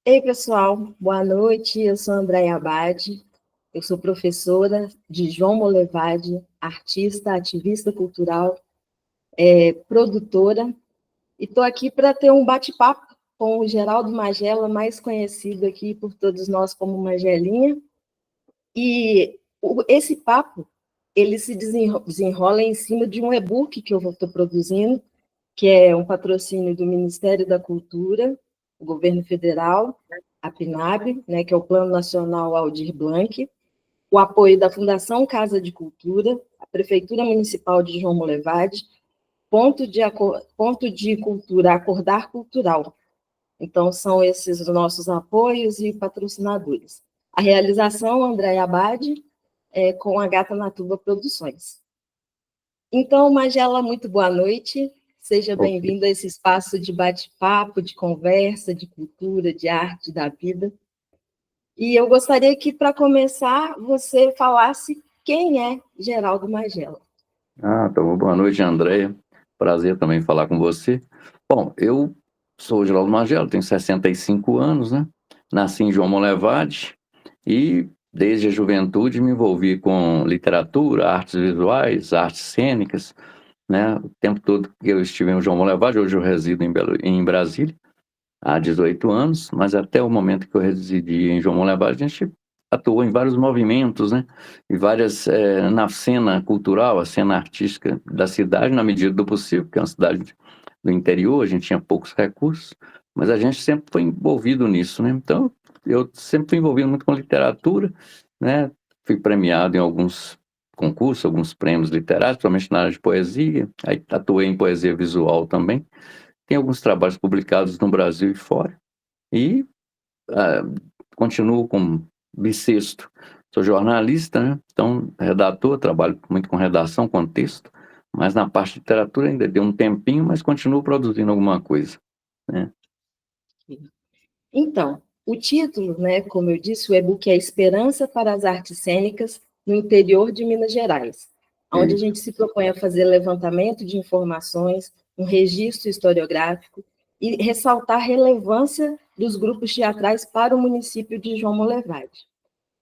Ei, pessoal, boa noite. Eu sou Andréia Abad, eu sou professora de João Molevade, artista, ativista cultural, produtora, e estou aqui para ter um bate-papo com o Geraldo Magela, mais conhecido aqui por todos nós como Magelinha. E esse papo, ele se desenrola em cima de um e-book que eu estou produzindo, que é um patrocínio do Ministério da Cultura, o Governo Federal, a PNAB, né, que é o Plano Nacional Aldir Blanc, o apoio da Fundação Casa de Cultura, a Prefeitura Municipal de João Molevade, Ponto de Cultura Acordar Cultural. Então, são esses os nossos apoios e patrocinadores. A realização, André Abad, com a Gata Natuba Produções. Então, Magela, muito boa noite. Seja bem-vindo a esse espaço de bate-papo, de conversa, de cultura, de arte, da vida. E eu gostaria que, para começar, você falasse quem é Geraldo Magela. Então, boa noite, Andréia. Prazer também falar com você. Bom, eu sou o Geraldo Magela, tenho 65 anos, né? Nasci em João Molevade e, desde a juventude, me envolvi com literatura, artes visuais, artes cênicas, né? O tempo todo que eu estive em João Molevade, hoje eu resido em Brasília, há 18 anos, mas até o momento que eu residi em João Molevade, a gente atuou em vários movimentos, né? E várias, na cena cultural, a cena artística da cidade, na medida do possível, porque é uma cidade do interior, a gente tinha poucos recursos, mas a gente sempre foi envolvido nisso, né? Então, eu sempre fui envolvido muito com literatura, né? Fui premiado em alguns concursos, alguns prêmios literários, principalmente na área de poesia, aí atuei em poesia visual também. Tem alguns trabalhos publicados no Brasil e fora. E continuo como bissexto. Sou jornalista, né? Então, redator, trabalho muito com redação, com texto, mas na parte de literatura ainda deu um tempinho, mas continuo produzindo alguma coisa, né? Então, o título, né, como eu disse, o e-book é Esperança para as Artes Cênicas no Interior de Minas Gerais, onde a gente se propõe a fazer levantamento de informações, um registro historiográfico e ressaltar a relevância dos grupos teatrais para o município de João Molevade.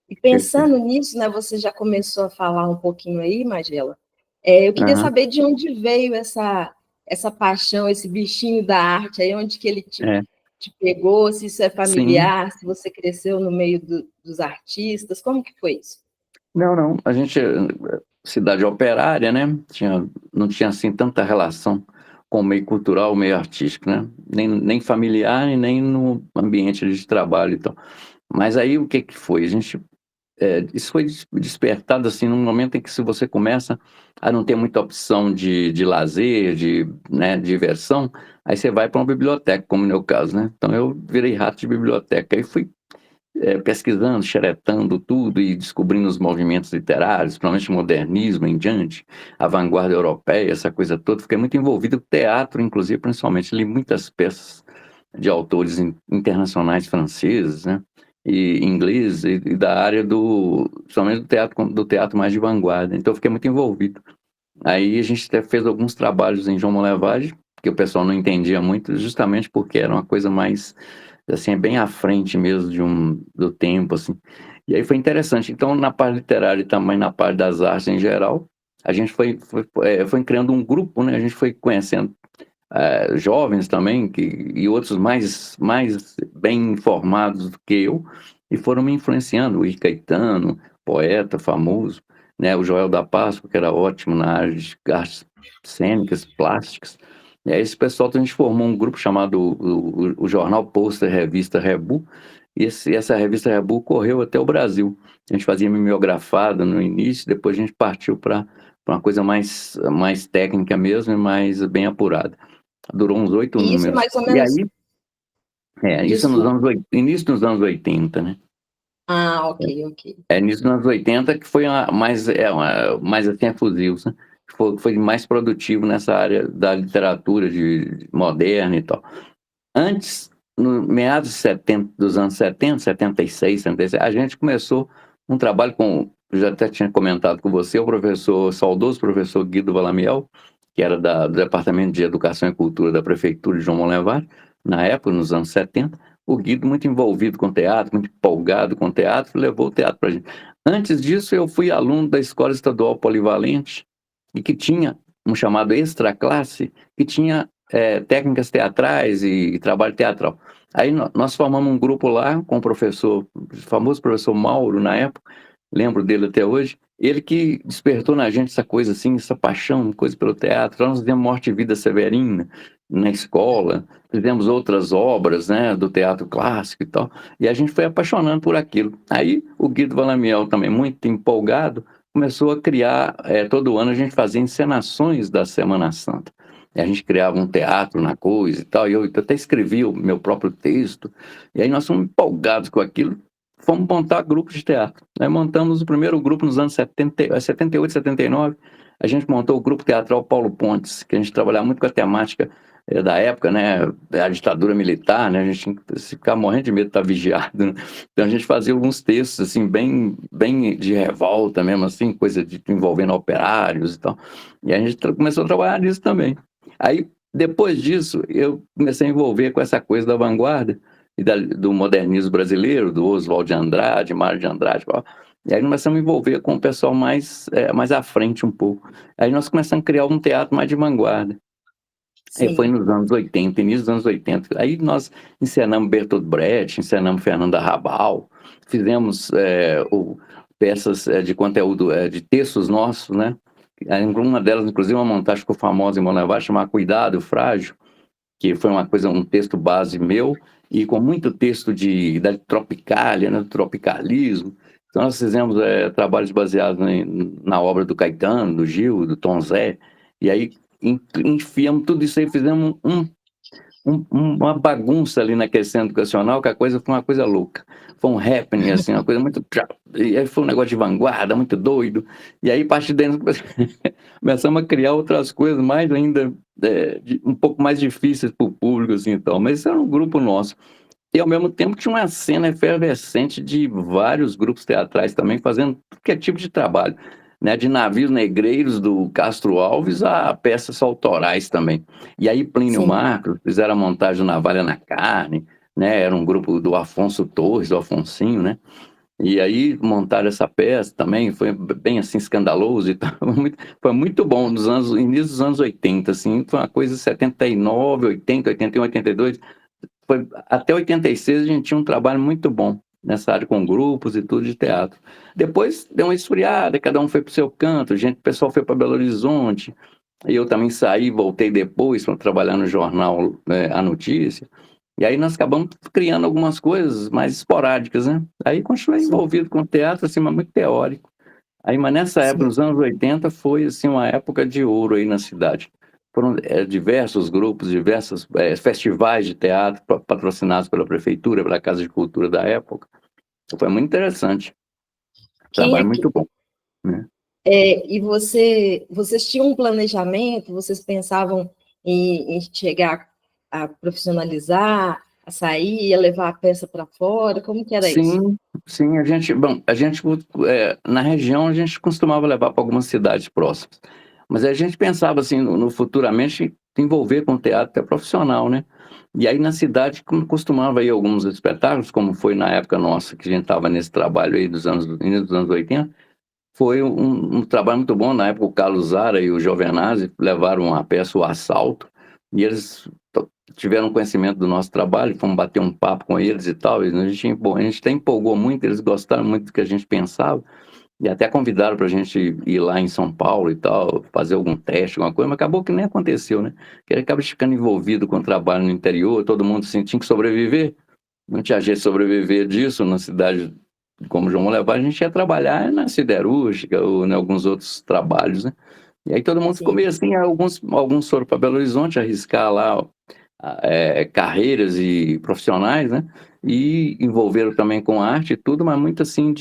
E pensando nisso, né, você já começou a falar um pouquinho aí, Magela, eu queria saber de onde veio essa paixão, esse bichinho da arte, aí onde que ele te pegou, se isso é familiar, se você cresceu no meio dos artistas, como que foi isso? Não, a gente, cidade operária, né, não tinha assim tanta relação com o meio cultural, o meio artístico, né, nem familiar e nem no ambiente de trabalho e tal. Mas aí o que foi? Isso foi despertado assim num momento em que, se você começa a não ter muita opção de lazer, né, diversão, aí você vai para uma biblioteca, como no meu caso, né? Então eu virei rato de biblioteca e fui pesquisando, xeretando tudo e descobrindo os movimentos literários, principalmente o modernismo em diante, a vanguarda europeia, essa coisa toda. Fiquei muito envolvido com teatro, inclusive, principalmente, li muitas peças de autores internacionais franceses, né? E inglês, e da área principalmente do teatro mais de vanguarda. Então eu fiquei muito envolvido. Aí a gente até fez alguns trabalhos em João Molevade, que o pessoal não entendia muito, justamente porque era uma coisa mais, assim, bem à frente mesmo do tempo, assim. E aí foi interessante. Então, na parte literária e também na parte das artes em geral, a gente foi criando um grupo, né? A gente foi conhecendo jovens também, e outros mais bem informados do que eu, e foram me influenciando. O Ir Caetano, poeta famoso, né? O Joel da Páscoa, que era ótimo na área de artes cênicas, plásticas. E aí esse pessoal, a gente formou um grupo chamado o Jornal Pôster Revista Rebu, e essa revista Rebu correu até o Brasil. A gente fazia mimeografada no início, depois a gente partiu para uma coisa mais técnica mesmo e mais bem apurada. Durou uns 8 E isso números. mais ou E menos... aí, isso Desculpa. início dos anos 80, né? Ok. Início dos anos 80 que foi mais assim, efusivo, né? Foi mais produtivo nessa área da literatura moderna e tal. Antes, no meados dos anos 70, 76, 77, a gente começou um trabalho eu já até tinha comentado com você, saudoso professor Guido Valamiel, que era do Departamento de Educação e Cultura da Prefeitura de João Monlevade, na época, nos anos 70, o Guido muito envolvido com teatro, muito empolgado com teatro, levou o teatro para a gente. Antes disso, eu fui aluno da Escola Estadual Polivalente, e que tinha um chamado Extra Classe, que tinha técnicas teatrais e trabalho teatral. Aí nós formamos um grupo lá com o famoso professor Mauro, na época, lembro dele até hoje, ele que despertou na gente essa coisa assim, essa paixão, coisa pelo teatro. Nós fizemos Morte e Vida Severina na escola, fizemos outras obras, né, do teatro clássico e tal, e a gente foi apaixonando por aquilo. Aí o Guido Valamiel também, muito empolgado, começou a criar, todo ano a gente fazia encenações da Semana Santa. E a gente criava um teatro na coisa e tal, e eu até escrevi o meu próprio texto, e aí nós fomos empolgados com aquilo, fomos montar grupos de teatro. Nós montamos o primeiro grupo nos anos 78, 79, a gente montou o Grupo Teatral Paulo Pontes, que a gente trabalhava muito com a temática da época, né, a ditadura militar, né, a gente tinha que ficar morrendo de medo de estar vigiado, né? Então a gente fazia alguns textos, assim, bem de revolta mesmo, assim, coisa envolvendo operários e tal, e a gente começou a trabalhar nisso também. Aí, depois disso, eu comecei a envolver com essa coisa da vanguarda e do modernismo brasileiro, do Oswald de Andrade, Mário de Andrade, e aí nós começamos a envolver com o pessoal mais à frente um pouco. Aí nós começamos a criar um teatro mais de vanguarda. Aí foi Sim. nos anos 80, início dos anos 80. Aí nós encenamos Bertolt Brecht, encenamos Fernanda Rabal, fizemos peças de conteúdo, de textos nossos, né? Aí, uma delas, inclusive, uma montagem que ficou famosa em Monlevade, chamada Cuidado, Frágil, que foi um texto base meu, e com muito texto da Tropicália, né, do tropicalismo. Então nós fizemos trabalhos baseados na obra do Caetano, do Gil, do Tom Zé, e aí enfiamos tudo isso aí, fizemos uma bagunça ali naquele centro educacional, que a coisa foi uma coisa louca. Foi um happening, assim, uma coisa muito... E aí foi um negócio de vanguarda, muito doido. E aí, a partir daí, começamos a criar outras coisas mais ainda, um pouco mais difíceis para o público, assim, então. Mas isso era um grupo nosso. E, ao mesmo tempo, tinha uma cena efervescente de vários grupos teatrais também, fazendo qualquer tipo de trabalho, né? De navios negreiros do Castro Alves a peças autorais também. E aí, Plínio Sim. Marcos fizeram a montagem Navalha na Carne, né? Era um grupo do Afonso Torres, do Afonsinho, né? E aí montaram essa peça também, foi bem assim escandaloso e tal, foi muito bom, início dos anos 80, assim, foi uma coisa 79, 80, 81, 82, até 86 a gente tinha um trabalho muito bom nessa área com grupos e tudo de teatro. Depois deu uma esfriada, cada um foi para o seu canto, o pessoal foi para Belo Horizonte, e eu também saí, voltei depois para trabalhar no jornal, A Notícia, e aí nós acabamos criando algumas coisas mais esporádicas, né? Aí continuei Sim. envolvido com teatro, assim, mas muito teórico. Aí, mas nessa época, Sim. nos anos 80, foi assim uma época de ouro aí na cidade. Foram diversos grupos, diversos festivais de teatro patrocinados pela prefeitura, pela Casa de Cultura da época. Foi muito interessante. Quem Trabalho é que muito bom, né? e vocês tinham um planejamento? Vocês pensavam em chegar a profissionalizar, a sair, a levar a peça para fora? Como que era isso? Sim, sim, na região a gente costumava levar para algumas cidades próximas, mas a gente pensava assim, no futuramente, envolver com teatro até profissional, né? E aí na cidade costumava ir alguns espetáculos, como foi na época nossa, que a gente estava nesse trabalho aí início dos anos 80, foi um trabalho muito bom. Na época o Carlos Zara e o Jovenazzi levaram a peça O Assalto, e eles tiveram conhecimento do nosso trabalho, fomos bater um papo com eles e tal, e a gente até empolgou muito, eles gostaram muito do que a gente pensava, e até convidaram para a gente ir lá em São Paulo e tal, fazer algum teste, alguma coisa, mas acabou que nem aconteceu, né? Porque ele acaba ficando envolvido com o trabalho no interior, todo mundo assim, tinha que sobreviver, não tinha jeito de sobreviver disso na cidade como João Levar, a gente ia trabalhar na siderúrgica ou em alguns outros trabalhos, né? E aí todo mundo ficou Sim, meio assim, alguns foram para Belo Horizonte arriscar lá carreiras e profissionais, né? E envolveram também com arte e tudo, mas muito assim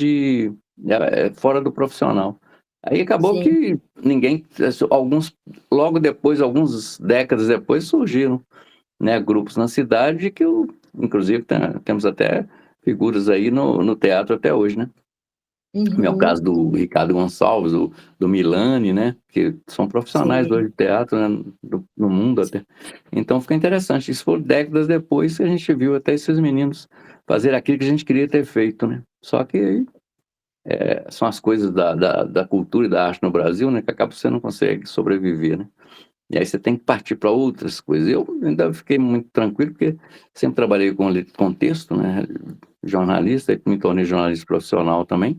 fora do profissional. Aí acabou sim, que logo depois, algumas décadas depois, surgiram, né, grupos na cidade inclusive, temos até figuras aí no teatro até hoje, né? No meu uhum, caso do Ricardo Gonçalves, do Milani, né? Que são profissionais sim, hoje de teatro, né? no mundo até. Então fica interessante. Isso foi décadas depois que a gente viu até esses meninos fazer aquilo que a gente queria ter feito, né? Só que aí são as coisas da cultura e da arte no Brasil, né? Que acaba você não consegue sobreviver, né? E aí você tem que partir para outras coisas. Eu ainda fiquei muito tranquilo, porque sempre trabalhei com texto, né? Jornalista, e me tornei jornalista profissional também,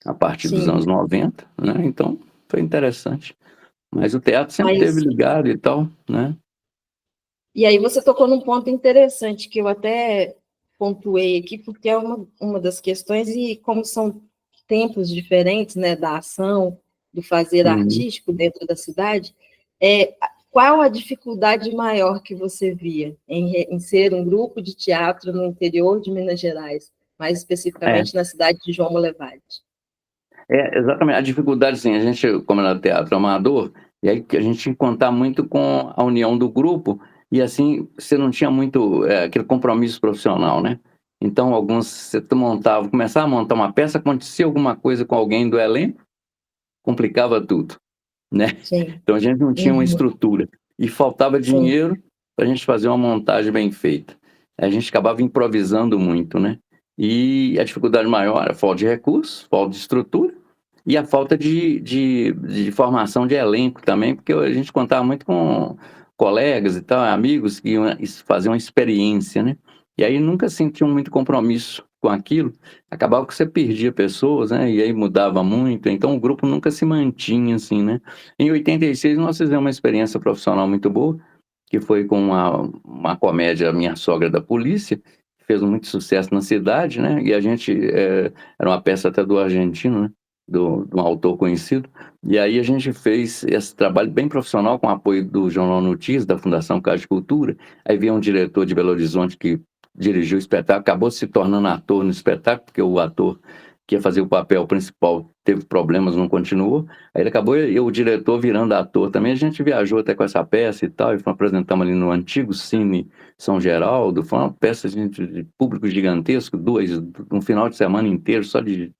a partir dos Sim, anos 90, né? Então foi interessante. Mas o teatro sempre esteve mas ligado e tal, né? e aí você tocou num ponto interessante que eu até pontuei aqui, porque é uma das questões, e como são tempos diferentes, né, da ação, do fazer Uhum. artístico dentro da cidade, qual a dificuldade maior que você via em ser um grupo de teatro no interior de Minas Gerais, mais É, especificamente na cidade de João Molevade? exatamente. A dificuldade, assim, a gente, como era teatro amador, e aí que a gente tinha que contar muito com a união do grupo, e assim, você não tinha muito aquele compromisso profissional, né? Então, alguns, você montava, começava a montar uma peça, acontecia alguma coisa com alguém do elenco, complicava tudo, né? Sim, Então, a gente não tinha uma uhum, estrutura, e faltava sim, dinheiro para a gente fazer uma montagem bem feita. A gente acabava improvisando muito, né? E a dificuldade maior era a falta de recursos, falta de estrutura, e a falta de formação de elenco também, porque a gente contava muito com colegas e tal, amigos que iam fazer uma experiência, né? E aí nunca sentiam muito compromisso com aquilo, acabava que você perdia pessoas, né? E aí mudava muito, então o grupo nunca se mantinha assim, né? Em 86 nós fizemos uma experiência profissional muito boa, que foi com uma comédia Minha Sogra da Polícia, que fez muito sucesso na cidade, né? E a gente, era uma peça até do argentino, né? De um autor conhecido, e aí a gente fez esse trabalho bem profissional com o apoio do Jornal Notícias, da Fundação Casa de Cultura. Aí veio um diretor de Belo Horizonte que dirigiu o espetáculo, acabou se tornando ator no espetáculo, porque o ator que ia fazer o papel principal teve problemas, não continuou. Aí ele acabou, e o diretor virando ator também. A gente viajou até com essa peça e tal, e apresentamos ali no antigo Cine São Geraldo. Foi uma peça, gente, de público gigantesco, um final de semana inteiro só de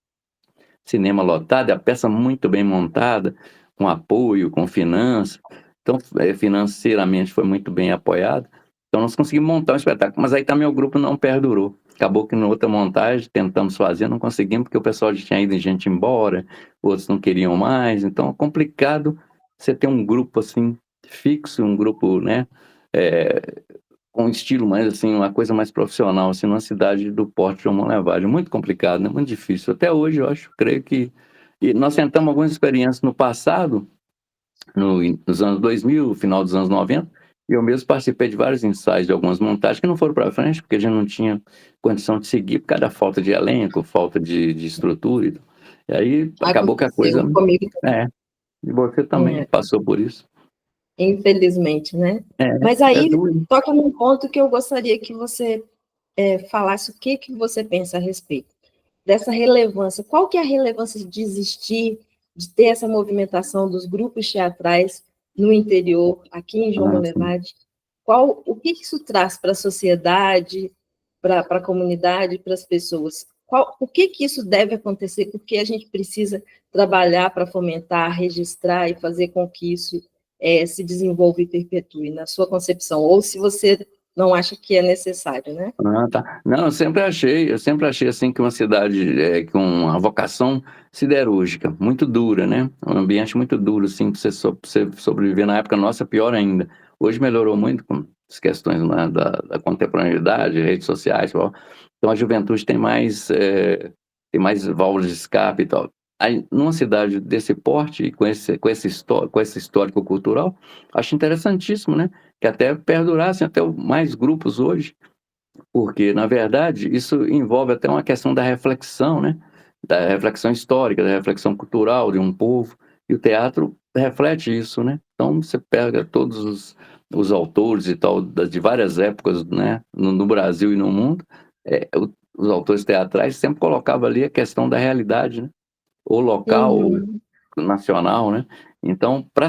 cinema lotado, a peça muito bem montada, com apoio, com finanças. Então, financeiramente foi muito bem apoiado. Então, nós conseguimos montar um espetáculo. Mas aí também o grupo não perdurou. Acabou que na outra montagem tentamos fazer, não conseguimos, porque o pessoal já tinha ido gente embora, outros não queriam mais. Então, é complicado você ter um grupo assim, fixo, um grupo, né? é, com um estilo mais assim, uma coisa mais profissional, assim, numa cidade do porte de João Monlevade. Muito complicado, né? Muito difícil. Até hoje, eu acho, creio que. E nós tentamos algumas experiências no passado, nos anos 2000, final dos anos 90, e eu mesmo participei de vários ensaios de algumas montagens que não foram para frente, porque a gente não tinha condição de seguir por causa da falta de elenco, falta de estrutura. E aí acabou que a coisa. aconteceu comigo É, e você também também. passou por isso. Infelizmente, né? É, Mas é aí duro. toca num ponto que eu gostaria que você falasse o que você pensa a respeito dessa relevância. Qual que é a relevância de existir, de ter essa movimentação dos grupos teatrais no interior, aqui em João Ah, sim. Molevade? O que isso traz para a sociedade, para a comunidade, para as pessoas? O que isso deve acontecer? Porque a gente precisa trabalhar para fomentar, registrar e fazer com que isso se desenvolva e perpetue, na sua concepção, ou se você não acha que é necessário, né? Ah, tá. Não, eu sempre achei assim que uma cidade com uma vocação siderúrgica, muito dura, né? Um ambiente muito duro, assim, para você sobreviver. Na época nossa, pior ainda. Hoje melhorou muito com as questões, né, da contemporaneidade, redes sociais, tal. Então a juventude tem mais válvulas de escape e tal. Aí, numa cidade desse porte, e com esse histórico cultural, acho interessantíssimo, né? Que até perdurassem até mais grupos hoje, porque, na verdade, isso envolve até uma questão da reflexão, né? Da reflexão histórica, da reflexão cultural de um povo, e o teatro reflete isso, né? Então, você pega todos os autores e tal, de várias épocas, né? No Brasil e no mundo, os autores teatrais sempre colocavam ali a questão da realidade, né? Ou local, ou Uhum. nacional, né? Então, para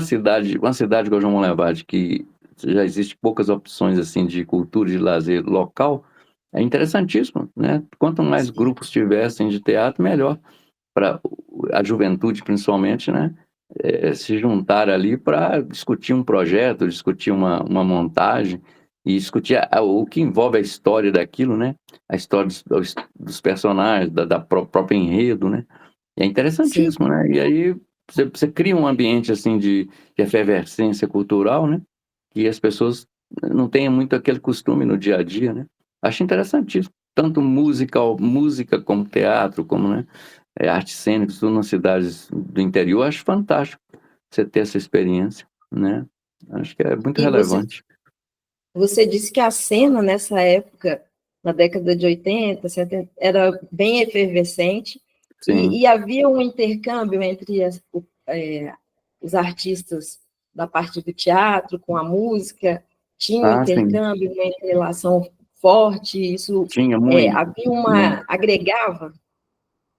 uma cidade como João Monlevade, que já existe poucas opções assim de cultura e de lazer local, é interessantíssimo, né? Quanto mais Sim. grupos tivessem de teatro, melhor para a juventude, principalmente, né? se juntaram ali para discutir um projeto, discutir uma montagem e discutir o que envolve a história daquilo, né? A história dos personagens, próprio enredo, né? E é Sim. interessantíssimo, né? E aí você cria um ambiente assim de efervescência cultural, né? Que as pessoas não têm muito aquele costume no dia a dia, né? Acho interessantíssimo. Tanto música como teatro, como, né, artes cênicas, tudo nas cidades do interior, acho fantástico você ter essa experiência, né? Acho que é muito E relevante. você disse que a cena nessa época, na década de 80, 70, era bem efervescente Sim. e havia um intercâmbio entre os artistas da parte do teatro com a música, tinha um Ah, sim. intercâmbio, uma relação forte, isso Tinha muito, havia muito. agregava?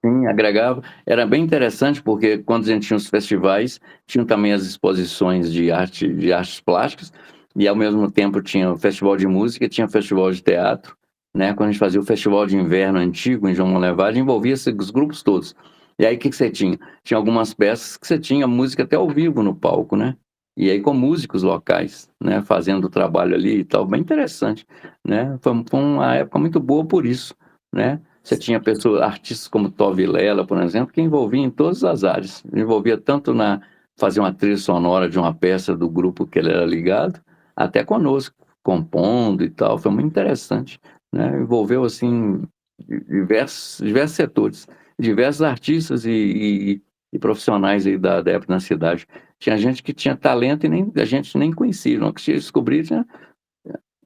Sim, agregava. Era bem interessante porque quando a gente tinha os festivais, tinham também as exposições de artes plásticas, e ao mesmo tempo tinha o festival de música, tinha o festival de teatro, né? Quando a gente fazia o festival de inverno antigo em João Monlevade, envolvia os grupos todos. E aí o que que você tinha? Tinha algumas peças que você tinha música até ao vivo no palco, né? E aí com músicos locais, né? Fazendo o trabalho ali e tal, bem interessante, né? Foi uma época muito boa por isso, né? Você tinha pessoas, artistas como Tove Lela, por exemplo, que envolvia em todas as áreas. Envolvia tanto na fazer uma trilha sonora de uma peça do grupo que ele era ligado, até conosco, compondo e tal. Foi muito interessante, né? Envolveu assim diversos setores, diversos artistas e profissionais aí da época na cidade. Tinha gente que tinha talento e a gente nem conhecia, não que descobrir, tinha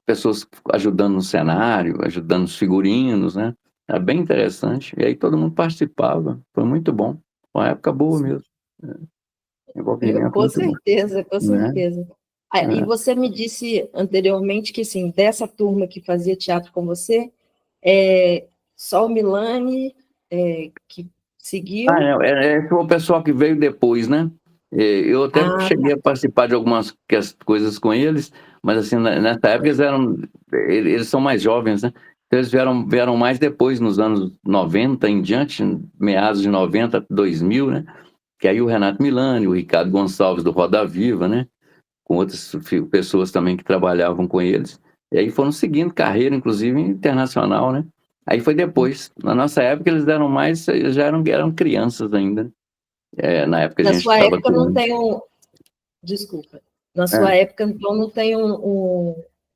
pessoas ajudando no cenário, ajudando os figurinos, né? Era bem interessante. E aí todo mundo participava. Foi muito bom. Foi uma época boa mesmo. Envolvimento Com muito bom, certeza, com né? certeza. Ah, e É. você me disse anteriormente que, assim, dessa turma que fazia teatro com você, é, só o Milani que seguiu? Foi o pessoal que veio depois, né? Eu até Ah, cheguei a participar de algumas coisas com eles, mas assim, nessa época eles são mais jovens, né? Então eles vieram mais depois, nos anos 90 em diante, meados de 90, 2000, né? Que aí o Renato Milani, o Ricardo Gonçalves do Roda Viva, né? Com outras pessoas também que trabalhavam com eles. E aí foram seguindo carreira, inclusive internacional, né? Aí foi depois. Na nossa época eles eram mais, eles já eram crianças ainda, né? Na época a na gente sua estava época não atuando. tem desculpa, na sua É, época então não tem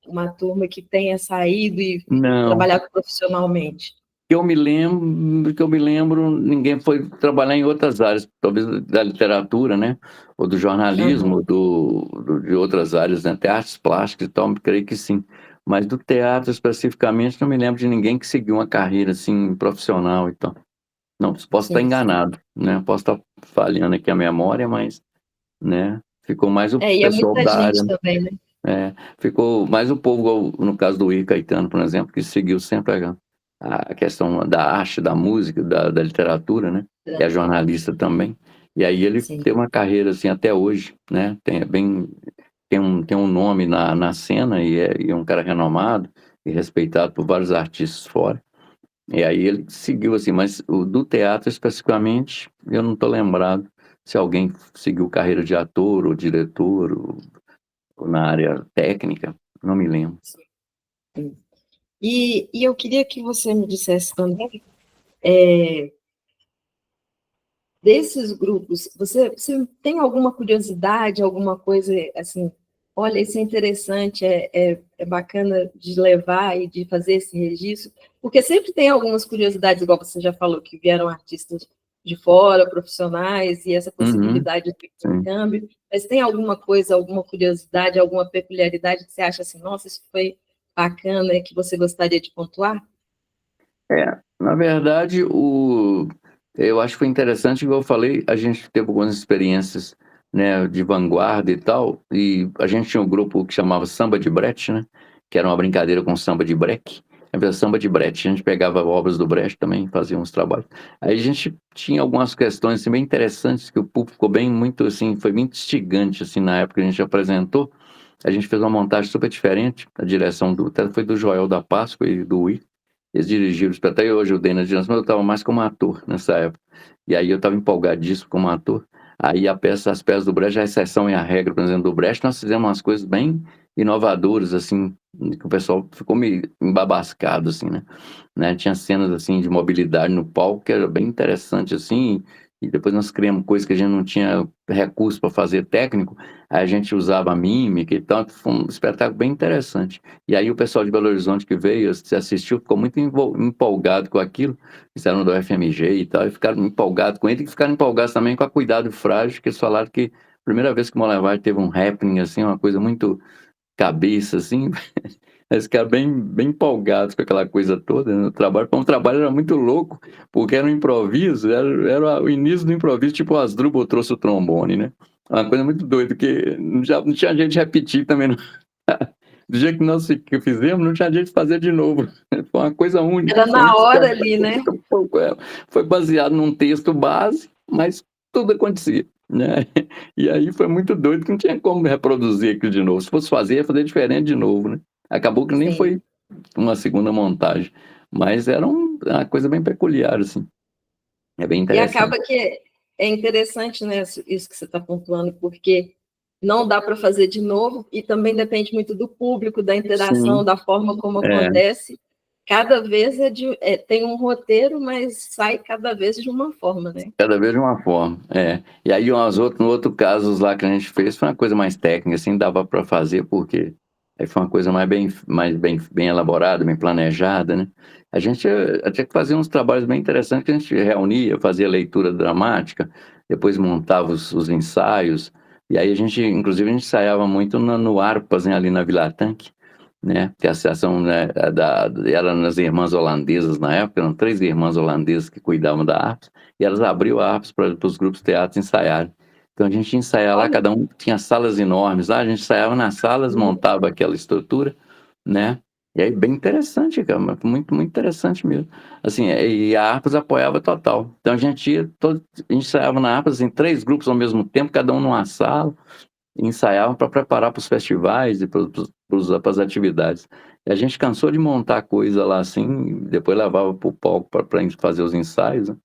uma turma que tenha saído e não. trabalhado profissionalmente. Que eu me lembro, ninguém foi trabalhar em outras áreas, talvez da literatura, né? Ou do jornalismo, Aham, de outras áreas, né? Até artes plásticas e tal, creio que sim. Mas do teatro especificamente, não me lembro de ninguém que seguiu uma carreira assim profissional e tal. Não, posso estar sim, sim. enganado, né? Posso estar falhando aqui a memória, mas, né? Ficou mais o E é pessoal muita da área, gente também, né? ficou mais o povo, no caso do Will Caetano, por exemplo, que seguiu sempre a questão da arte, da música, da literatura, né? E é jornalista também. E aí ele Sim. tem uma carreira assim até hoje, né? Tem um nome na cena e é um cara renomado e respeitado por vários artistas fora. E aí ele seguiu assim, mas o do teatro especificamente, eu não estou lembrado se alguém seguiu carreira de ator ou diretor ou na área técnica, não me lembro. Sim. E eu queria que você me dissesse também, desses grupos, você tem alguma curiosidade, alguma coisa assim, olha, isso é interessante, é bacana de levar e de fazer esse registro, porque sempre tem algumas curiosidades, igual você já falou, que vieram artistas de fora, profissionais, e essa Uhum, possibilidade do sim. intercâmbio, mas tem alguma coisa, alguma curiosidade, alguma peculiaridade que você acha assim, nossa, isso foi bacana, que você gostaria de pontuar? Na verdade, eu acho que foi interessante, igual eu falei, a gente teve algumas experiências, né, de vanguarda e tal, e a gente tinha um grupo que chamava Samba de Brete, né, que era uma brincadeira com samba de breque. Samba de Brete, a gente pegava obras do Brecht também, fazia uns trabalhos. Aí a gente tinha algumas questões assim, bem interessantes, que o público ficou bem, muito assim, foi muito instigante, assim, na época que a gente apresentou. A gente fez uma montagem super diferente, a direção até foi do Joel da Páscoa e do Will. Eles dirigiram o espetáculo, eu ajudei na direção, mas eu estava mais como ator nessa época. E aí eu estava empolgadíssimo como ator. Aí as peças do Brecht, a exceção e a regra, por exemplo, do Brecht, nós fizemos umas coisas bem inovadoras, assim, que o pessoal ficou meio embabascado, assim, né? Tinha cenas, assim, de mobilidade no palco, que era bem interessante, assim, e depois nós criamos coisas que a gente não tinha recurso para fazer técnico, aí a gente usava mímica e tal, foi um espetáculo bem interessante. E aí o pessoal de Belo Horizonte que veio, assistiu, ficou muito empolgado com aquilo, fizeram do FMG e tal, e ficaram empolgados com ele, e ficaram empolgados também com a Cuidado Frágil, que eles falaram que a primeira vez que o Molevade teve um happening, assim, uma coisa muito cabeça, assim, eles ficaram bem empolgados com aquela coisa toda, né? O trabalho era muito louco, porque era um improviso, era o início do improviso, tipo o Asdrubal trouxe o trombone, né? Uma coisa muito doida, que não tinha jeito de repetir também, não. Do jeito que nós fizemos, não tinha jeito de fazer de novo. Foi uma coisa única. Era na hora ali, né? Foi baseado num texto base, mas tudo acontecia, né? E aí foi muito doido que não tinha como reproduzir aquilo de novo. Se fosse fazer, ia fazer diferente de novo, né? Acabou que nem Sim. foi uma segunda montagem, mas era uma coisa bem peculiar, assim. É bem E interessante. acaba que é interessante, né, isso que você está pontuando, porque não dá para fazer de novo e também depende muito do público, da interação, Sim, da forma como acontece. Cada vez tem um roteiro, mas sai cada vez de uma forma, né? cada vez de uma forma, E aí no outro casos lá que a gente fez foi uma coisa mais técnica, assim, dava para fazer porque aí foi uma coisa bem elaborada, bem planejada, né? A gente tinha que fazer uns trabalhos bem interessantes que a gente reunia, fazia leitura dramática, depois montava os ensaios, e aí inclusive a gente ensaiava muito no Arpas, né, ali na Vila Tanque, né? Que a associação, né, era nas irmãs holandesas na época, eram 3 irmãs holandesas que cuidavam da Arpas, e elas abriam a Arpas para os grupos de teatro ensaiarem. Então a gente ensaiava lá, cada um tinha salas enormes lá, a gente ensaiava nas salas, montava aquela estrutura, né? E aí bem interessante, cara, muito, muito interessante mesmo. Assim, e a Arpas apoiava total. Então a gente ensaiava na Arpas em 3 grupos ao mesmo tempo, cada um numa sala, ensaiavam para preparar para os festivais e para as atividades. E a gente cansou de montar coisa lá assim, depois levava para o palco para fazer os ensaios, né?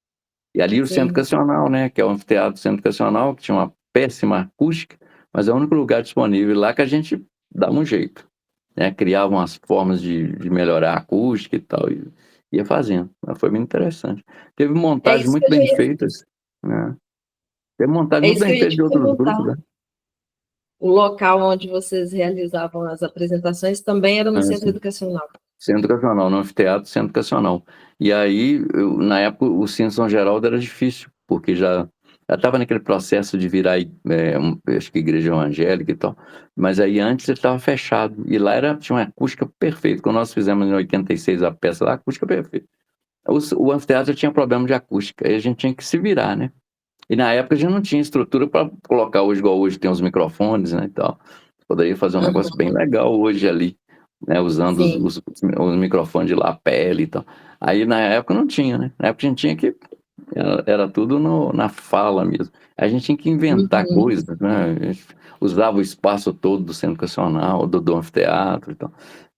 E ali o Centro Sim. Educacional, né, que é o anfiteatro Centro Educacional, que tinha uma péssima acústica, mas é o único lugar disponível lá que a gente dava um jeito, né, criava umas formas de melhorar a acústica e tal, e ia fazendo. Mas foi bem interessante. Teve É montagens isso que muito eu já bem ia, feitas, né? Teve montagem é muito isso que bem eu ia feita te de outros perguntar. grupos, né? O local onde vocês realizavam as apresentações também era no centro Assim. educacional. Centro Educacional, no anfiteatro Centro Educacional. E aí, na época, o Cine São Geraldo era difícil, porque já estava naquele processo de virar, acho que igreja evangélica e tal, mas aí antes ele estava fechado, e lá tinha uma acústica perfeita. Quando nós fizemos em 86 a peça lá, a acústica perfeita. O anfiteatro tinha problema de acústica, aí a gente tinha que se virar, né? E na época a gente não tinha estrutura para colocar hoje, igual hoje tem os microfones, né, e tal. Poderia fazer um negócio bem legal hoje ali, né, usando Sim. os microfones de lapela e tal. Aí na época não tinha, né? Na época a gente tinha que era tudo na fala mesmo. A gente tinha que inventar coisas, né? A gente usava o espaço todo do centro educacional, do anfiteatro e tal.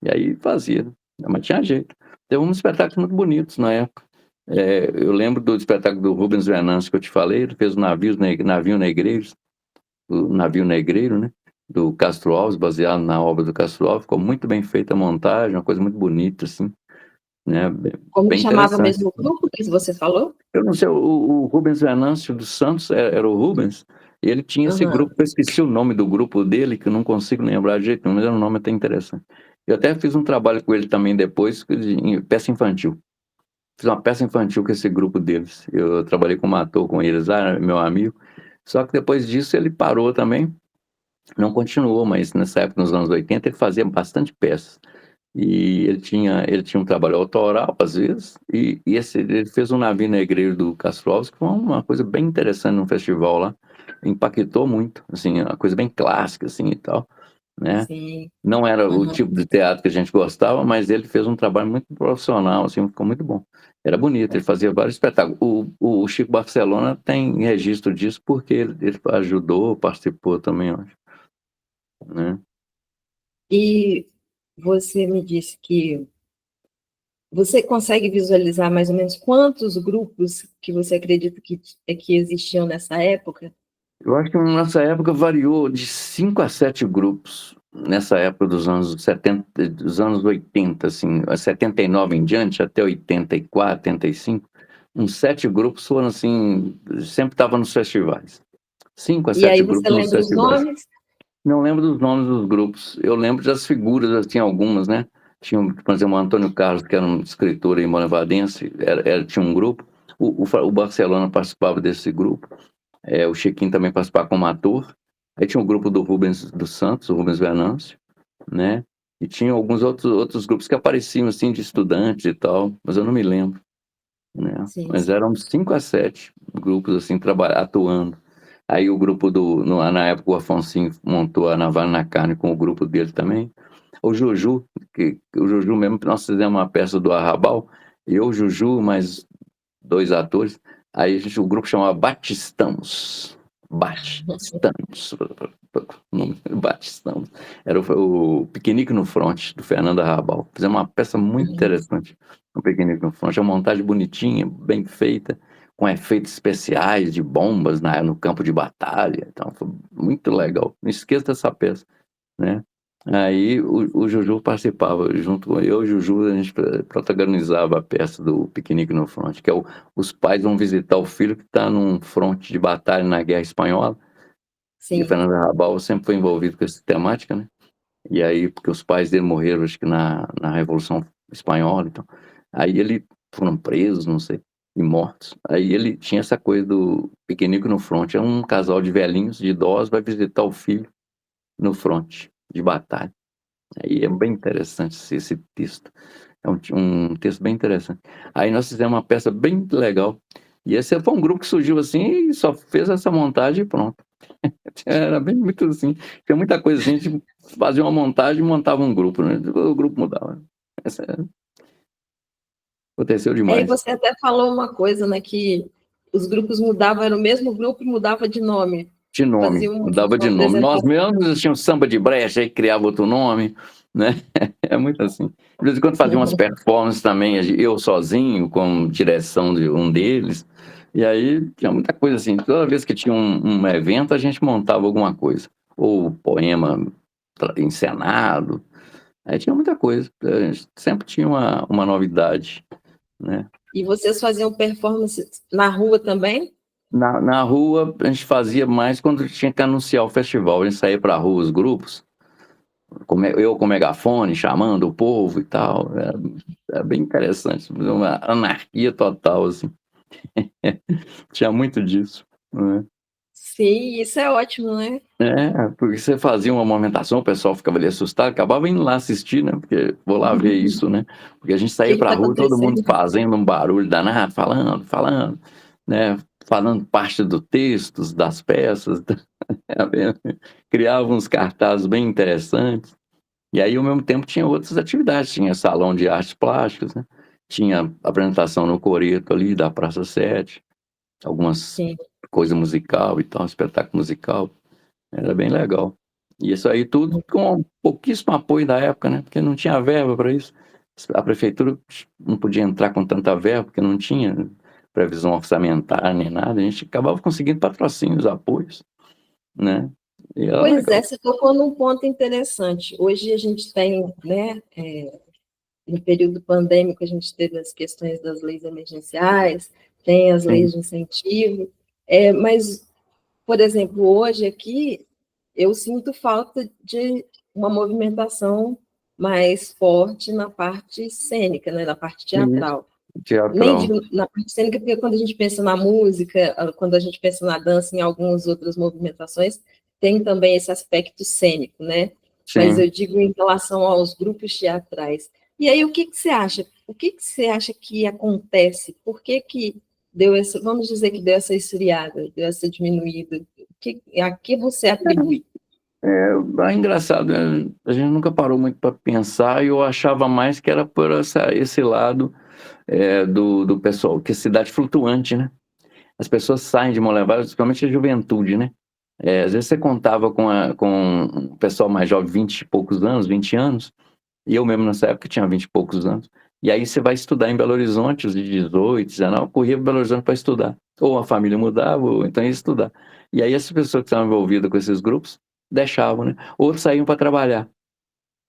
E aí fazia, mas tinha jeito. Teve uns espetáculos muito bonitos na época. Eu lembro do espetáculo do Rubens Venâncio que eu te falei, ele fez o Navio Negreiros, o Navio Negreiro, né? Do Castro Alves, baseado na obra do Castro Alves, ficou muito bem feita a montagem, uma coisa muito bonita, assim, né? Como que Bem chamava interessante. mesmo o grupo que você falou? Eu não sei, o Rubens Venâncio dos Santos era o Rubens, e ele tinha esse grupo, eu esqueci o nome do grupo dele, que eu não consigo lembrar de jeito nenhum, mas era um nome até interessante. Eu até fiz um trabalho com ele também depois, em peça infantil. Fiz uma peça infantil com esse grupo deles. Eu trabalhei como ator com eles lá, meu amigo. Só que depois disso ele parou também, não continuou, mas nessa época, nos anos 80, ele fazia bastante peças. E ele tinha um trabalho autoral, às vezes, e ele fez um Navio Negreiro do Castro Alves, que foi uma coisa bem interessante no festival lá. Impactou muito, assim, uma coisa bem clássica, assim, e tal, né? Sim. Não era o tipo de teatro que a gente gostava, mas ele fez um trabalho muito profissional, assim, ficou muito bom. Era bonito, ele fazia vários espetáculos. O Chico Barcelona tem registro disso porque ele ajudou, participou também, eu acho, né? E você me disse que você consegue visualizar mais ou menos quantos grupos que você acredita que existiam nessa época? Eu acho que nessa época variou de 5 a 7 grupos, nessa época dos anos 70, dos anos 80, assim, 79 em diante, até 84, 85, uns 7 grupos foram assim, sempre estavam nos festivais. 5 a E aí 7 você grupos nos lembra os festivais. nomes? Não lembro dos nomes dos grupos, eu lembro das figuras, tinha algumas, né? Tinha, por exemplo, o Antônio Carlos, que era um escritor em monevadense, tinha um grupo, o Barcelona participava desse grupo, o Chiquinho também participava como ator, aí tinha o grupo do Rubens dos Santos, o Rubens Venâncio, né? E tinha alguns outros grupos que apareciam, assim, de estudantes e tal, mas eu não me lembro, né? Sim, Mas sim. eram 5 a 7 grupos, assim, atuando. Aí o grupo na época o Afonsinho montou a Navalha na Carne com o grupo dele também. O Juju, o Juju mesmo, nós fizemos uma peça do Arrabal, eu, Juju, mais 2 atores, aí o grupo chamava Batistamos. Batistamos. O nome Batistamos. Era o Piquenique no Front, do Fernando Arrabal. Fizemos uma peça muito interessante, o Piquenique no Front. É uma montagem bonitinha, bem feita, com efeitos especiais de bombas no campo de batalha. Então, foi muito legal. Não esqueça dessa peça, né? Aí o Juju participava, junto com eu e o Juju, a gente protagonizava a peça do Piquenique no Front, que é os pais vão visitar o filho que está num fronte de batalha na Guerra Espanhola, e o Sim. Fernando Arrabal sempre foi envolvido com essa temática, né? E aí, porque os pais dele morreram, acho que na Revolução Espanhola, então, aí ele foram presos, não sei, e mortos. Aí ele tinha essa coisa do Piquenique no Front, é um casal de velhinhos, de idosos, vai visitar o filho no fronte de batalha. Aí é bem interessante esse texto. É um texto bem interessante. Aí nós fizemos uma peça bem legal. E esse foi um grupo que surgiu assim e só fez essa montagem e pronto. Era bem muito assim. Tinha muita coisa assim, a gente fazia uma montagem e montava um grupo, né? O grupo mudava. Aconteceu Aí demais. você até falou uma coisa, né, que os grupos mudavam, era o mesmo grupo e mudava de nome. De nome, Fazia mudava de uma nome. Nós apresentação. mesmos tínhamos samba de brecha, aí criava outro nome, né? É muito assim. De vez em quando fazia umas performances também, eu sozinho, com direção de um deles. E aí tinha muita coisa assim. Toda vez que tinha um evento, a gente montava alguma coisa. Ou poema encenado. Aí tinha muita coisa. Sempre tinha uma novidade, né? E vocês faziam performance na rua também? Na rua, a gente fazia mais quando tinha que anunciar o festival. A gente saía para a rua, os grupos, eu com megafone, chamando o povo e tal. Era bem interessante. Uma anarquia total, assim. Tinha muito disso, né? Sim, isso é ótimo, né? Porque você fazia uma movimentação, o pessoal ficava ali assustado, acabava indo lá assistir, né? Porque vou lá ver isso, né? Porque a gente O que saía para a está rua, todo mundo acontecendo? fazendo um barulho danado, falando, né? Falando parte do texto, das peças. Criava uns cartazes bem interessantes. E aí, ao mesmo tempo, tinha outras atividades. Tinha salão de artes plásticas, né? Tinha apresentação no Coreto ali, da Praça 7, algumas Sim. coisa musical e tal, espetáculo musical. Era bem legal. E isso aí tudo com pouquíssimo apoio da época, né? Porque não tinha verba para isso. A prefeitura não podia entrar com tanta verba, porque não tinha previsão orçamentária nem nada. A gente acabava conseguindo patrocínios, apoios, né? E era Pois é, legal. você tocou num ponto interessante. Hoje a gente tem, né, no período pandêmico, a gente teve as questões das leis emergenciais, tem as Sim. leis de incentivo, mas, por exemplo, hoje aqui, eu sinto falta de uma movimentação mais forte na parte cênica, né, na parte Isso. teatral. Nem Teatral. digo na parte cênica, porque quando a gente pensa na música, quando a gente pensa na dança, em algumas outras movimentações, tem também esse aspecto cênico, né? Mas eu Sim. digo em relação aos grupos teatrais. E aí, o que que você acha? O que que você acha que acontece? Por que que deu essa, vamos dizer que deu essa esfriada, deu essa diminuída? A que você atribui? É engraçado, né? A gente nunca parou muito para pensar e eu achava mais que era por esse lado do pessoal, que é cidade flutuante, né? As pessoas saem de Monlevade, principalmente a juventude, né? Às vezes você contava com o pessoal mais jovem, 20 e poucos anos, 20 anos, e eu mesmo nessa época tinha 20 e poucos anos, E aí você vai estudar em Belo Horizonte, os de 18, 19, corria para Belo Horizonte para estudar. Ou a família mudava, ou então ia estudar. E aí essas pessoas que estavam envolvidas com esses grupos deixavam, né? Outros saíam para trabalhar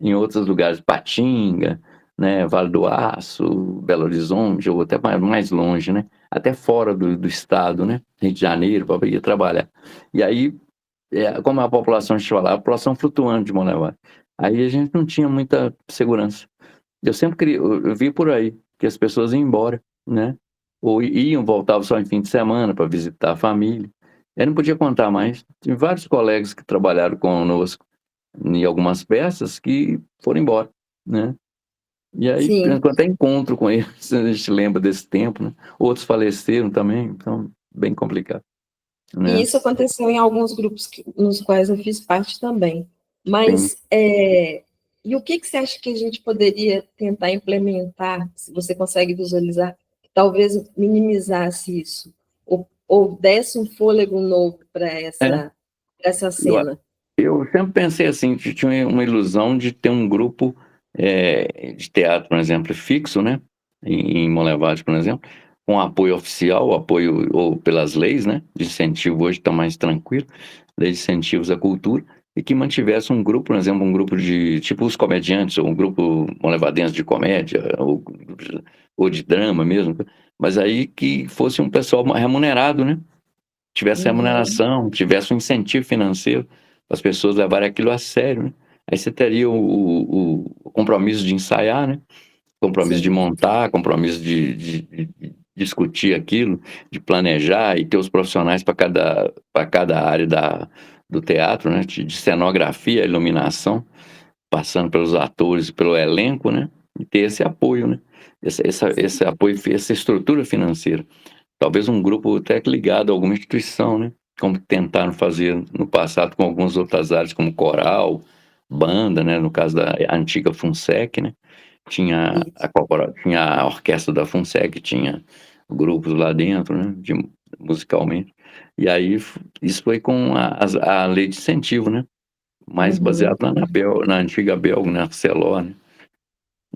em outros lugares, Patinga, né, Vale do Aço, Belo Horizonte, ou até mais longe, né? Até fora do estado, né? Rio de Janeiro, para ir trabalhar. E aí, como a população, a gente fala, a população flutuante de Monlevade. Aí a gente não tinha muita segurança. Eu sempre eu vi por aí que as pessoas iam embora, né? Ou iam, voltavam só em fim de semana para visitar a família. Eu não podia contar mais. Tive vários colegas que trabalharam conosco em algumas peças que foram embora, né? E aí, Sim. até encontro com eles, a gente lembra desse tempo, né? Outros faleceram também, então, bem complicado, E né? isso aconteceu em alguns grupos nos quais eu fiz parte também. Tem, Mas, e o que você acha que a gente poderia tentar implementar, se você consegue visualizar, que talvez minimizasse isso, ou desse um fôlego novo para é, essa eu, cena? eu sempre pensei assim, que tinha uma ilusão de ter um grupo de teatro, por exemplo, fixo, né? Em Monlevade, por exemplo, com apoio oficial, apoio ou pelas leis, né? De incentivo hoje está mais tranquilo, leis de incentivos à cultura, e que mantivesse um grupo, por exemplo, um grupo de, tipo os comediantes, ou um grupo monlevadense de comédia, ou de drama mesmo, mas aí que fosse um pessoal remunerado, né? Tivesse Uhum. remuneração, tivesse um incentivo financeiro para as pessoas levarem aquilo a sério, né? Aí você teria o compromisso de ensaiar, né? Compromisso de Sim, montar, compromisso de discutir aquilo, de planejar e ter os profissionais para cada área do teatro, né? De cenografia, iluminação, passando pelos atores e pelo elenco, né? E ter esse apoio, né? Esse apoio, essa estrutura financeira. Talvez um grupo até ligado a alguma instituição, né? Como tentaram fazer no passado com algumas outras áreas, como coral, banda, né? No caso da antiga FUNSEC, né? isso. Tinha a orquestra da FUNSEC, tinha grupos lá dentro, né? Musicalmente. E aí isso foi com a lei de incentivo, né? Mais Uhum. baseado lá na antiga Belga, na Celó, né?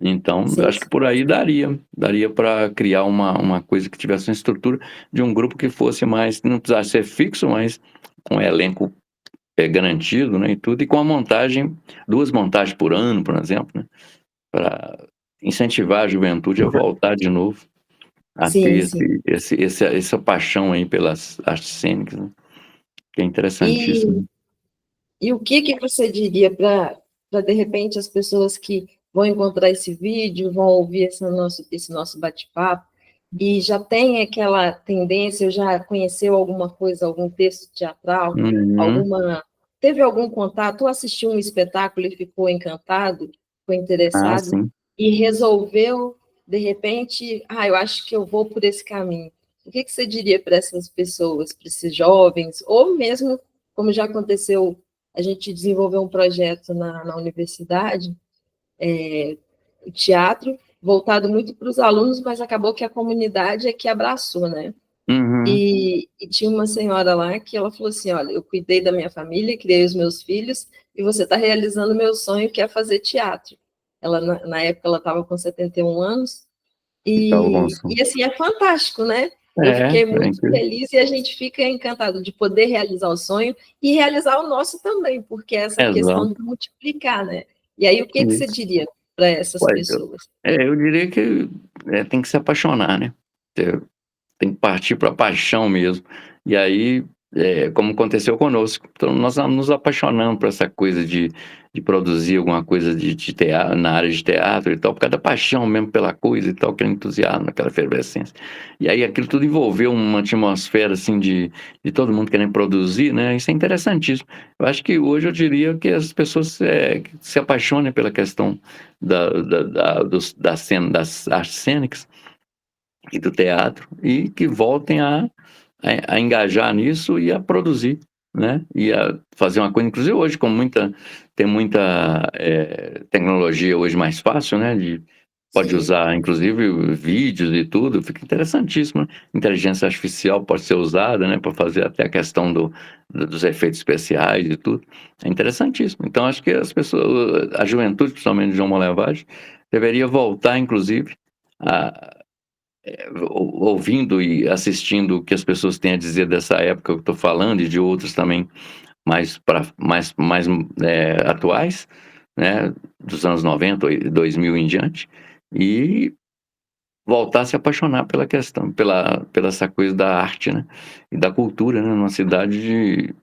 Então, eu Sim, acho que por aí daria para criar uma coisa que tivesse uma estrutura de um grupo que fosse mais, não precisasse ser fixo, mas com elenco garantido, né, e tudo, e com a montagem, 2 montagens por ano, por exemplo, né, para incentivar a juventude a voltar de novo, a sim, ter sim. essa paixão aí pelas artes cênicas, né, que é E interessantíssimo. E o que você diria para, de repente, as pessoas que vão encontrar esse vídeo, vão ouvir esse nosso bate-papo, e já tem aquela tendência, já conheceu alguma coisa, algum texto teatral, Uhum. teve algum contato, ou assistiu um espetáculo e ficou encantado, ficou Ah, interessado, sim. e resolveu, de repente, eu acho que eu vou por esse caminho. O que você diria para essas pessoas, para esses jovens, ou mesmo, como já aconteceu, a gente desenvolveu um projeto na universidade, o teatro, voltado muito para os alunos, mas acabou que a comunidade é que abraçou, né? Uhum. E tinha uma senhora lá que ela falou assim, olha, eu cuidei da minha família, criei os meus filhos, e você está realizando o meu sonho, que é fazer teatro. Ela, na época, ela estava com 71 anos, Então, e assim, é fantástico, né? Eu fiquei é muito incrível. feliz e a gente fica encantado de poder realizar o sonho e realizar o nosso também, porque é essa questão de Exato. multiplicar, né? E aí, o que você Isso. diria para essas Ué, pessoas? eu diria que tem que se apaixonar, né? Você tem que partir para a paixão mesmo. E aí, como aconteceu conosco, então nós nos apaixonamos por essa coisa de produzir alguma coisa de teatro, na área de teatro e tal, por causa da paixão mesmo pela coisa e tal, aquele entusiasmo, aquela efervescência. E aí aquilo tudo envolveu uma atmosfera assim de todo mundo querendo produzir, né? Isso é interessantíssimo. Eu acho que hoje eu diria que as pessoas que se apaixonem pela questão da cena, das artes cênicas e do teatro, e que voltem a engajar nisso e a produzir, né? E a fazer uma coisa, inclusive hoje, tem muita tecnologia hoje mais fácil, né? Pode Sim, usar, inclusive, vídeos e tudo, fica interessantíssimo, né? Inteligência artificial pode ser usada, né? Para fazer até a questão dos efeitos especiais e tudo. É interessantíssimo. Então, acho que as pessoas, a juventude, principalmente de João Molevade, deveria voltar, inclusive, ouvindo e assistindo o que as pessoas têm a dizer dessa época que eu estou falando e de outras também mais atuais, né, dos anos 90, 2000 em diante, e voltar a se apaixonar pela questão, pela essa coisa da arte, né, e da cultura, né, numa cidade de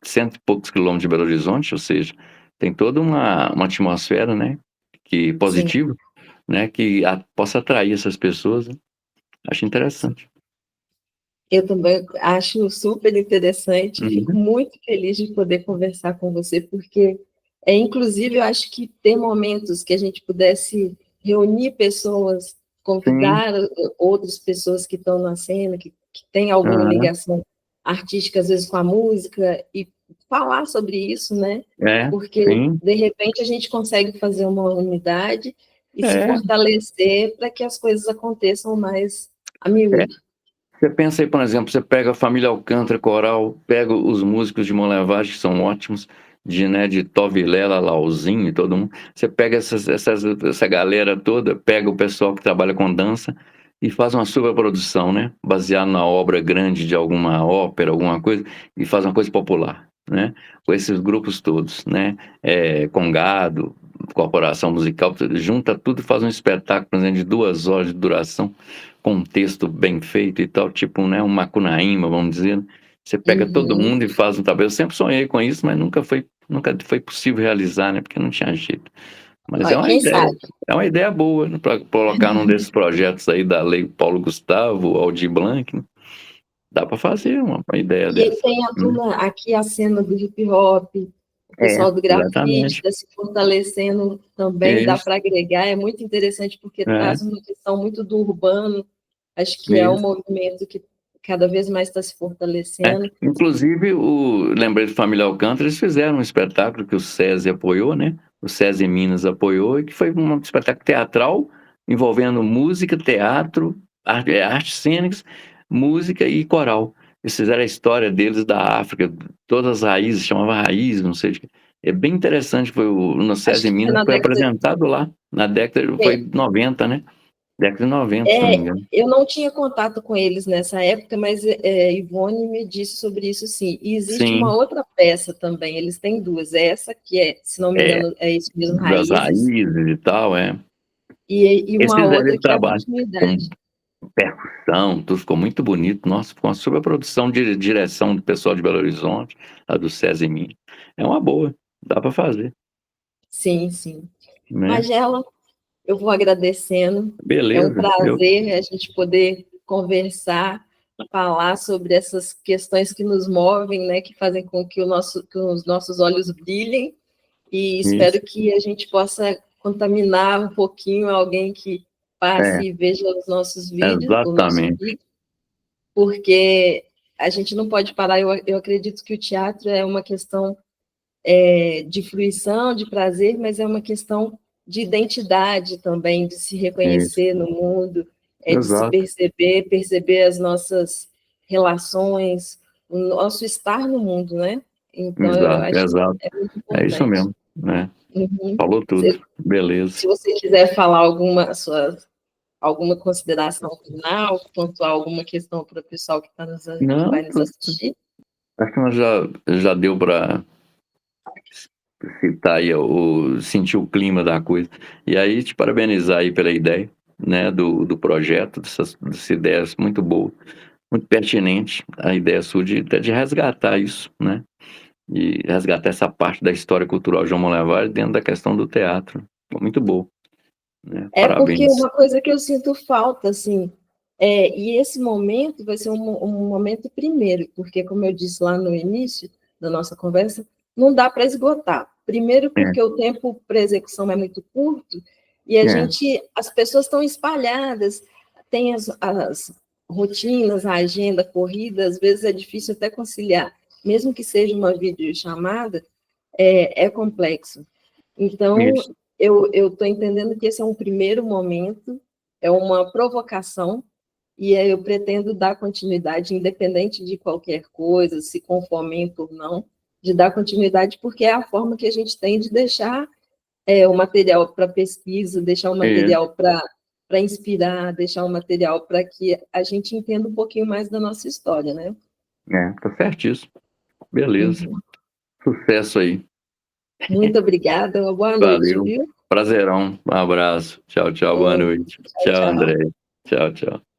cento e poucos quilômetros de Belo Horizonte, ou seja, tem toda uma atmosfera, né, Sim. positiva, né, que possa atrair essas pessoas, né? Acho interessante. Eu também acho super interessante, fico Uhum. muito feliz de poder conversar com você, porque, inclusive, eu acho que ter momentos que a gente pudesse reunir pessoas, Sim. convidar outras pessoas que estão na cena, que têm alguma ligação artística, às vezes, com a música, e falar sobre isso, né? Porque, Sim. de repente, a gente consegue fazer uma unidade e se É. fortalecer para que as coisas aconteçam mais a miúdo. Você pensa aí, por exemplo, você pega a família Alcântara Coral, pega os músicos de Monlevade, que são ótimos, de Tó Vilela, Lauzinho e todo mundo. Você pega essa galera toda, pega o pessoal que trabalha com dança e faz uma superprodução, né? Baseado na obra grande de alguma ópera, alguma coisa, e faz uma coisa popular, né? Com esses grupos todos, né? Congado, Corporação Musical, junta tudo e faz um espetáculo, por exemplo, de 2 horas de duração, com um texto bem feito e tal, tipo, né, um Macunaíma, vamos dizer. Você pega todo mundo e faz um trabalho. Eu sempre sonhei com isso, mas nunca foi possível realizar, né, porque não tinha jeito. Mas Quem sabe? é uma ideia boa, né, para colocar num desses projetos aí da Lei Paulo Gustavo, Aldir Blanc, né? Dá para fazer uma ideia E dessa. tem a turma aqui, a cena do hip hop, o pessoal do grafite Exatamente. está se fortalecendo também, dá Isso, para agregar, é muito interessante porque é, traz uma questão muito do urbano, acho que é um isso. movimento que cada vez mais está se fortalecendo. Inclusive, lembrei do Família Alcântara, eles fizeram um espetáculo que o SESI apoiou, né? O SESI Minas apoiou, e que foi um espetáculo teatral envolvendo música, teatro, artes cênicas, música e coral. Eles fizeram a história deles da África, todas as raízes, chamava Raiz, não sei de quê. É bem interessante, no Acho SESI que foi Minas, na foi década apresentado lá, na década, de... foi 90, né? Década de 90, se não me engano. Eu não tinha contato com eles nessa época, mas Ivone me disse sobre isso sim. E existe uma Sim, outra peça também, eles têm duas. Essa, que se não me é, engano, é isso mesmo, das Raízes, raízes e tal, e Eles uma fizeram outra esse que é a trabalho com continuidade. percussão, tudo ficou muito bonito. Nossa, ficou uma superprodução de direção do pessoal de Belo Horizonte, a do César e mim. É uma boa, dá para fazer, Sim, sim. né? Magela, eu vou agradecendo. É um Beleza, prazer a gente poder conversar, falar sobre essas questões que nos movem, né, que fazem com que que os nossos olhos brilhem. E isso, espero que a gente possa contaminar um pouquinho alguém que é, passe e veja os nossos vídeos, o nosso exatamente, vídeo, porque a gente não pode parar. Eu acredito que o teatro é uma questão de fruição, de prazer, mas é uma questão de identidade também, de se isso, reconhecer no mundo, de se exato, perceber, perceber as nossas relações, o nosso estar no mundo, né? Então, eu exato, acho que exato. é muito É isso importante. mesmo, né? Uhum. Falou tudo, beleza. Se você quiser falar alguma consideração final, quanto a alguma questão para o pessoal que Não, vai nos assistir. acho que nós já deu para citar aí, sentir o clima da coisa. E aí, te parabenizar aí pela ideia, né, do projeto, dessas ideias muito boas, muito pertinente, a ideia sua de resgatar isso, né, e resgatar essa parte da história cultural de João Monlevade dentro da questão do teatro. Muito bom, né, É porque parabéns. uma coisa que eu sinto falta, assim, e esse momento vai ser um momento primeiro, porque, como eu disse lá no início da nossa conversa, não dá para esgotar. Primeiro, É, porque o tempo para execução é muito curto e é, as pessoas estão espalhadas, tem as rotinas, a agenda corrida, às vezes é difícil até conciliar, mesmo que seja uma videochamada, é complexo. Então, isso, eu estou entendendo que esse é um primeiro momento, é uma provocação, e eu pretendo dar continuidade, independente de qualquer coisa, se com fomento ou não, de dar continuidade, porque é a forma que a gente tem de deixar o material para pesquisa, deixar o material para inspirar, deixar o material para que a gente entenda um pouquinho mais da nossa história, né? Tá certíssimo. Beleza. Uhum. Sucesso aí. Muito obrigada, uma boa noite, Valeu. viu? Prazerão. Um abraço. Tchau, tchau. Boa noite. Tchau, Tchau, tchau. André. Tchau, tchau.